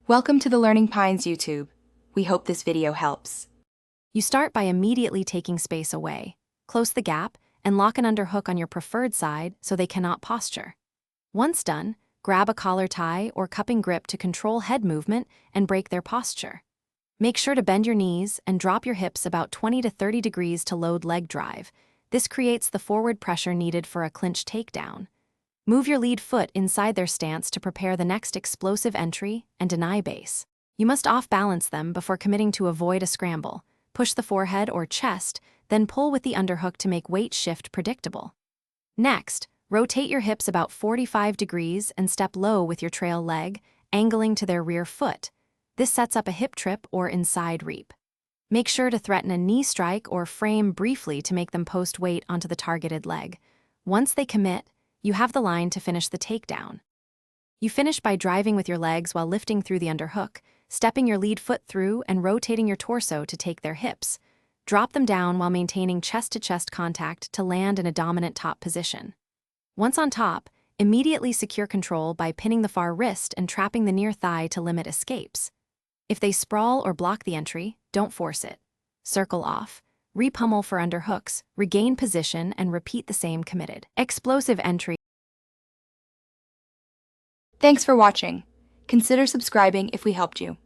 Welcome to the Learning Pines YouTube. We hope this video helps. You start by immediately taking space away. Close the gap and lock an underhook on your preferred side so they cannot posture. Once done, grab a collar tie or cupping grip to control head movement and break their posture. Make sure to bend your knees and drop your hips about 20 to 30 degrees to load leg drive. This creates the forward pressure needed for a clinch takedown. Move your lead foot inside their stance to prepare the next explosive entry and deny base. You must off-balance them before committing to avoid a scramble. Push the forehead or chest, then pull with the underhook to make weight shift predictable. Next, rotate your hips about 45 degrees and step low with your trail leg, angling to their rear foot. This sets up a hip trip or inside reap. Make sure to threaten a knee strike or frame briefly to make them post weight onto the targeted leg. Once they commit, you have the line to finish the takedown. You finish by driving with your legs while lifting through the underhook, stepping your lead foot through and rotating your torso to take their hips. Drop them down while maintaining chest-to-chest contact to land in a dominant top position. Once on top, immediately secure control by pinning the far wrist and trapping the near thigh to limit escapes. If they sprawl or block the entry, don't force it. Circle off. Repummel for underhooks, regain position, and repeat the same committed. Explosive entry. Thanks for watching. Consider subscribing if we helped you.